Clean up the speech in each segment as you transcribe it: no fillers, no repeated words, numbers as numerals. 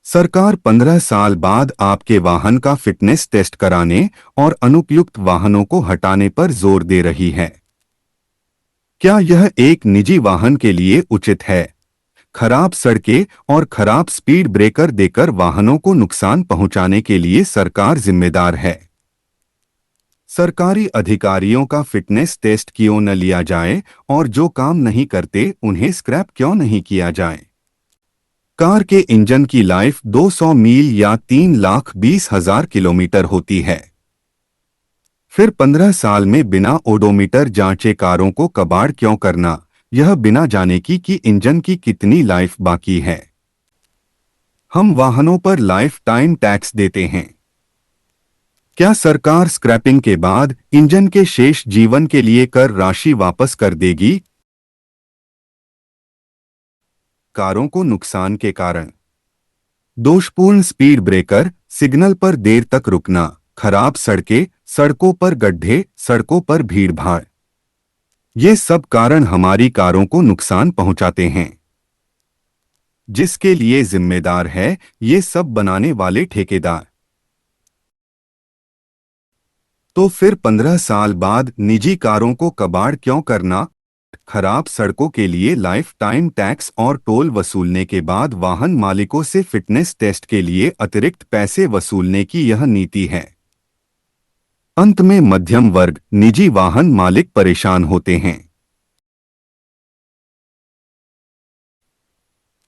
सरकार 15 साल बाद आपके वाहन का फिटनेस टेस्ट कराने और अनुपयुक्त वाहनों को हटाने पर जोर दे रही है। क्या यह एक निजी वाहन के लिए उचित है? खराब सड़कें और खराब स्पीड ब्रेकर देकर वाहनों को नुकसान पहुंचाने के लिए सरकार जिम्मेदार है। सरकारी अधिकारियों का फिटनेस टेस्ट क्यों न लिया जाए और जो काम नहीं करते उन्हें स्क्रैप क्यों नहीं किया जाए? कार के इंजन की लाइफ 200 मील या 3,20,000 किलोमीटर होती है। फिर 15 साल में बिना ओडोमीटर जांचे कारों को कबाड़ क्यों करना, यह बिना जाने कि इंजन की कितनी लाइफ बाकी है। हम वाहनों पर लाइफ टाइम टैक्स देते हैं। क्या सरकार स्क्रैपिंग के बाद इंजन के शेष जीवन के लिए कर राशि वापस कर देगी? कारों को नुकसान के कारण दोषपूर्ण स्पीड ब्रेकर, सिग्नल पर देर तक रुकना, खराब सड़कें, सड़कों पर गड्ढे, सड़कों पर भीड़भाड़, ये सब कारण हमारी कारों को नुकसान पहुंचाते हैं। जिसके लिए जिम्मेदार है ये सब बनाने वाले ठेकेदार। तो फिर 15 साल बाद निजी कारों को कबाड़ क्यों करना? खराब सड़कों के लिए लाइफ टाइम टैक्स और टोल वसूलने के बाद वाहन मालिकों से फिटनेस टेस्ट के लिए अतिरिक्त पैसे वसूलने की यह नीति है। अंत में मध्यम वर्ग, निजी वाहन मालिक परेशान होते हैं।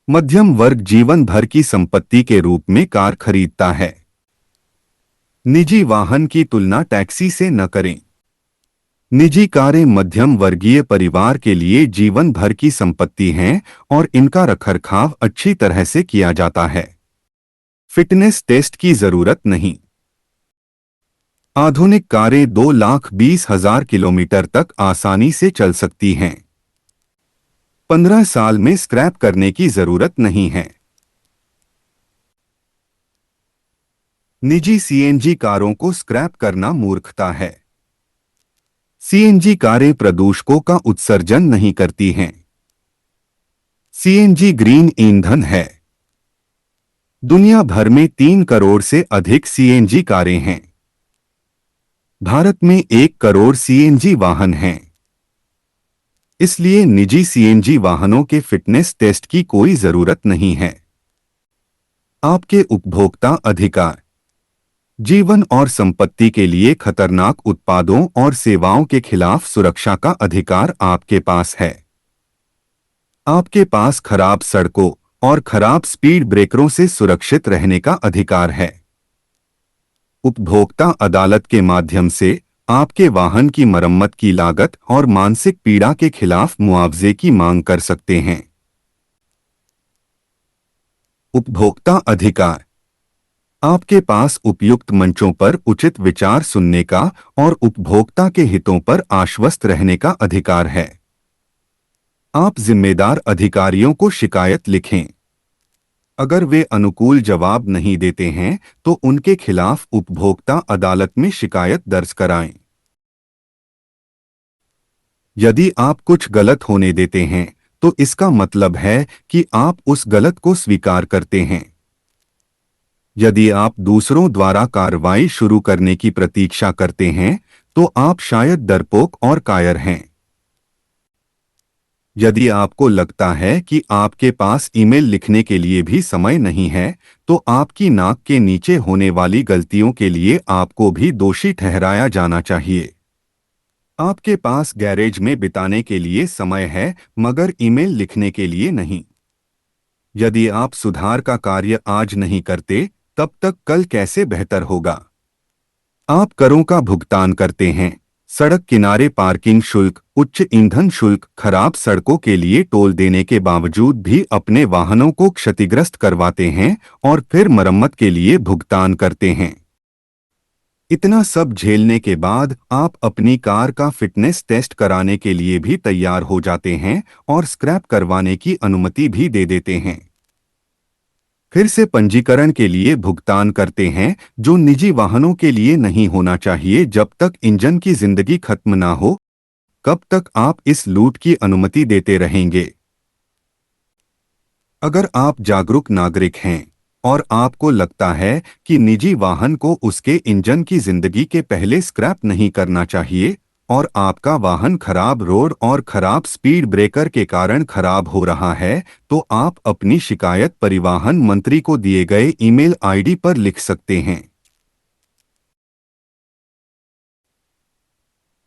मध्यम वर्ग जीवन भर की संपत्ति के रूप में कार खरीदता है। निजी वाहन की तुलना टैक्सी से न करें। निजी कारें मध्यम वर्गीय परिवार के लिए जीवन भर की संपत्ति हैं और इनका रखरखाव अच्छी तरह से किया जाता है। फिटनेस टेस्ट की जरूरत नहीं। आधुनिक कारें 2,20,000 किलोमीटर तक आसानी से चल सकती हैं। 15 साल में स्क्रैप करने की जरूरत नहीं है। निजी सीएनजी कारों को स्क्रैप करना मूर्खता है। सीएनजी कारें प्रदूषकों का उत्सर्जन नहीं करती हैं। सीएनजी ग्रीन ईंधन है। दुनिया भर में 3 करोड़ से अधिक सीएनजी कारें हैं। भारत में 1 करोड़ सीएनजी वाहन हैं। इसलिए निजी सीएनजी वाहनों के फिटनेस टेस्ट की कोई जरूरत नहीं है। आपके उपभोक्ता अधिकार। जीवन और संपत्ति के लिए खतरनाक उत्पादों और सेवाओं के खिलाफ सुरक्षा का अधिकार आपके पास है। आपके पास खराब सड़कों और खराब स्पीड ब्रेकरों से सुरक्षित रहने का अधिकार है। उपभोक्ता अदालत के माध्यम से आपके वाहन की मरम्मत की लागत और मानसिक पीड़ा के खिलाफ मुआवजे की मांग कर सकते हैं। उपभोक्ता अधिकार। आपके पास उपयुक्त मंचों पर उचित विचार सुनने का और उपभोक्ता के हितों पर आश्वस्त रहने का अधिकार है। आप जिम्मेदार अधिकारियों को शिकायत लिखें। अगर वे अनुकूल जवाब नहीं देते हैं तो उनके खिलाफ उपभोक्ता अदालत में शिकायत दर्ज कराएं। यदि आप कुछ गलत होने देते हैं तो इसका मतलब है कि आप उस गलत को स्वीकार करते हैं। यदि आप दूसरों द्वारा कार्रवाई शुरू करने की प्रतीक्षा करते हैं तो आप शायद डरपोक और कायर हैं। यदि आपको लगता है कि आपके पास ईमेल लिखने के लिए भी समय नहीं है तो आपकी नाक के नीचे होने वाली गलतियों के लिए आपको भी दोषी ठहराया जाना चाहिए। आपके पास गैरेज में बिताने के लिए समय है मगर ईमेल लिखने के लिए नहीं। यदि आप सुधार का कार्य आज नहीं करते तब तक कल कैसे बेहतर होगा? आप करों का भुगतान करते हैं, सड़क किनारे पार्किंग शुल्क, उच्च ईंधन शुल्क, खराब सड़कों के लिए टोल देने के बावजूद भी अपने वाहनों को क्षतिग्रस्त करवाते हैं और फिर मरम्मत के लिए भुगतान करते हैं। इतना सब झेलने के बाद आप अपनी कार का फिटनेस टेस्ट कराने के लिए भी तैयार हो जाते हैं और स्क्रैप करवाने की अनुमति भी दे देते हैं। फिर से पंजीकरण के लिए भुगतान करते हैं जो निजी वाहनों के लिए नहीं होना चाहिए जब तक इंजन की जिंदगी खत्म ना हो। कब तक आप इस लूट की अनुमति देते रहेंगे? अगर आप जागरूक नागरिक हैं और आपको लगता है कि निजी वाहन को उसके इंजन की जिंदगी के पहले स्क्रैप नहीं करना चाहिए और आपका वाहन खराब रोड और खराब स्पीड ब्रेकर के कारण खराब हो रहा है, तो आप अपनी शिकायत परिवहन मंत्री को दिए गए ईमेल आईडी पर लिख सकते हैं।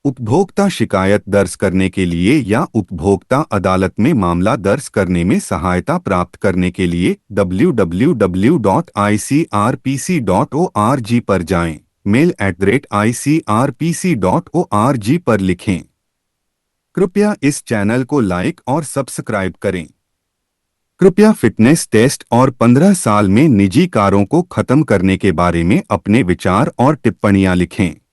उपभोक्ता शिकायत दर्ज करने के लिए या उपभोक्ता अदालत में मामला दर्ज करने में सहायता प्राप्त करने के लिए www.icrpc.org पर जाएं। mail@icrpc.org पर लिखें। कृपया इस चैनल को लाइक और सब्सक्राइब करें। कृपया फिटनेस टेस्ट और 15 साल में निजी कारों को खत्म करने के बारे में अपने विचार और टिप्पणियां लिखें।